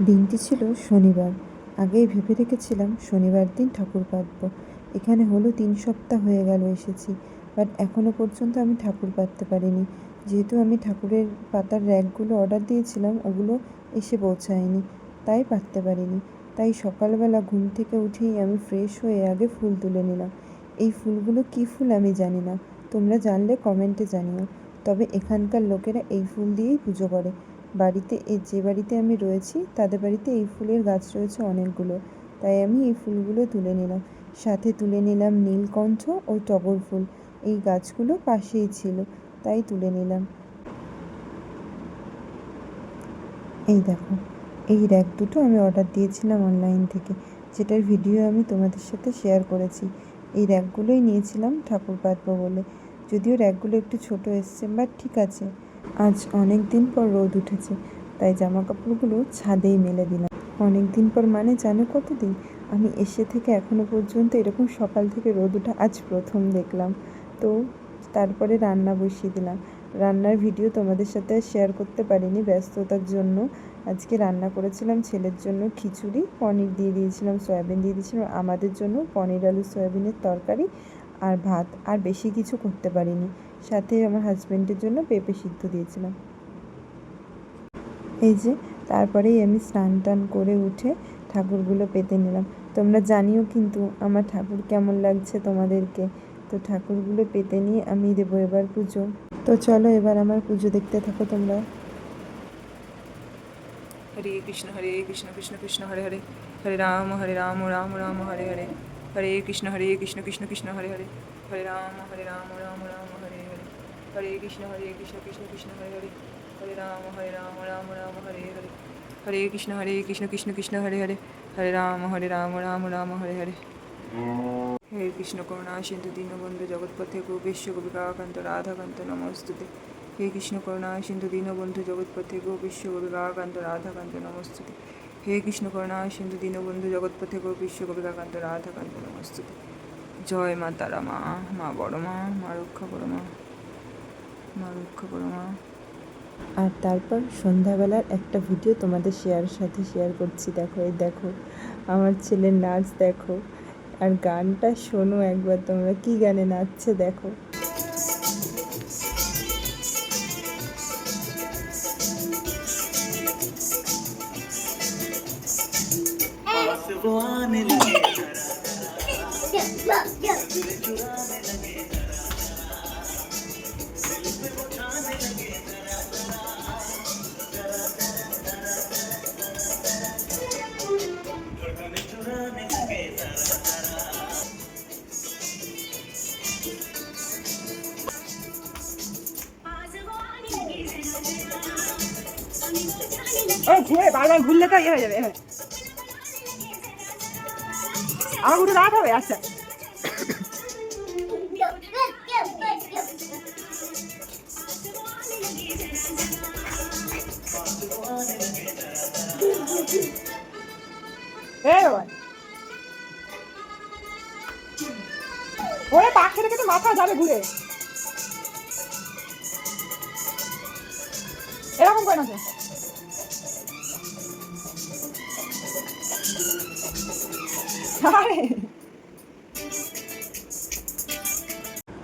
দিনটি ছিল শনিবার। আগেই ভেবে রেখেছিলাম শনিবার দিন ঠাকুর পাতবো। এখানে হলো 3 সপ্তাহ হয়ে গেল এসেছি, বাট এখনও পর্যন্ত আমি ঠাকুর পাততে পারিনি। যেহেতু আমি ঠাকুরের পাতার র্যাকগুলো অর্ডার দিয়েছিলাম, ওগুলো এসে পৌঁছায়নি, তাই পাততে পারিনি। তাই সকালবেলা ঘুম থেকে উঠেই আমি ফ্রেশ হয়ে আগে ফুল তুলে নিলাম। এই ফুলগুলো কী ফুল আমি জানি না, তোমরা জানলে কমেন্টে জানিও। তবে এখানকার লোকেরা এই ফুল দিয়েই পুজো করে। বাড়িতে যে বাড়িতে আমি রয়েছি তাদের বাড়িতে এই ফুলের গাছ রয়েছে অনেকগুলো, তাই আমি এই ফুলগুলো তুলে নিলাম। সাথে তুলে নিলাম নীলকণ্ঠ ও টগর ফুল, এই গাছগুলো পাশেই ছিল, তাই তুলে নিলাম। এই দেখো, এই র্যাক দুটো আমি অর্ডার দিয়েছিলাম অনলাইন থেকে, যেটার ভিডিও আমি তোমাদের সাথে শেয়ার করেছি। এই র্যাকগুলোই নিয়েছিলাম ঠাকুর পাতবো বলে। যদিও র্যাকগুলো একটু ছোট এসছে, বাট ঠিক আছে। আজ অনেক দিন পর রোদ উঠেছে, তাই জামা কাপড়গুলো ছাদেই মেলে দিলাম। অনেক দিন পর মানে জানো কতদিন? আমি এসে থেকে এখনও পর্যন্ত এরকম সকাল থেকে রোদ ওঠা আজ প্রথম দেখলাম। তো তারপরে রান্না বসিয়ে দিলাম। রান্নার ভিডিও তোমাদের সাথে শেয়ার করতে পারিনি ব্যস্ততার জন্য। আজকে রান্না করেছিলাম ছেলের জন্য খিচুড়ি, পনির দিয়ে দিয়েছিলাম, সয়াবিন দিয়ে দিয়েছিলাম। আমাদের জন্য পনির আলু সয়াবিনের তরকারি আর ভাত, আর বেশি কিছু করতে পারিনি। সাথে আমার হাজব্যান্ডের জন্য পেঁপে সিদ্ধ দিয়েছিলাম। এই যে তারপরেই আমি স্নান টান করে উঠে ঠাকুরগুলো পেতে নিলাম। তোমরা জানিও কিন্তু আমার ঠাকুর কেমন লাগছে তোমাদেরকে। তো ঠাকুরগুলো পেতে নিয়ে আমি দেবো এবার পুজো। তো চলো এবার আমার পুজো দেখতে থাকো তোমরা। হরে কৃষ্ণ কৃষ্ণ কৃষ্ণ হরে হরে, হরে রাম রাম রাম হরে হরে, হরে কৃষ্ণ কৃষ্ণ কৃষ্ণ হরে হরে, হরে রাম রাম রাম হরে হরে, হরে কৃষ্ণ কৃষ্ণ কৃষ্ণ হরে হরে, হরে রাম রাম রাম হরে হরে, হরে কৃষ্ণ কৃষ্ণ কৃষ্ণ হরে হরে, হরে রাম রাম রাম হরে হরে। হে কৃষ্ণ করুণা সিন্ধু দীনবন্ধু জগৎপথে গোপেশ্য গোপিকাকান্ত রাধাকান্ত নমস্তুতে। হে কৃষ্ণ করুণা সিন্ধু দীনবন্ধু জগৎপথে গোপেশ্য গোপিকাকান্ত রাধাকান্ত নমস্তুতে। হে কৃষ্ণ করুণা সিন্ধু দীনবন্ধু জগৎপথে গোপেশ্য গোপিকাকান্ত রাধাকান্ত নমস্তুতে। জয় মা তারা, মা মা বড় মা, মা রক্ষা করো মা, মা রক্ষা করো মা। আর তারপর সন্ধ্যাবেলার একটা ভিডিও তোমাদের শেয়ার করছি। দেখো, এই দেখো আমার ছেলের নাচ দেখো, আর গানটা শোনো একবার তোমরা, কি গানে নাচছে দেখো। ঘুরে বারবার ঘুরলে তো ইয়ে হয়ে যাবে। আমার ঘুরে রাত হবে। আচ্ছা ওরে পাখি রেখে তো মাথা যাবে ঘুরে, এরকম করে না।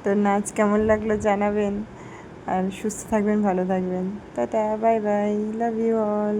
তো নাচ কেমন লাগলো জানাবেন, আর সুস্থ থাকবেন, ভালো থাকবেন। টাটা, bye bye, love you all.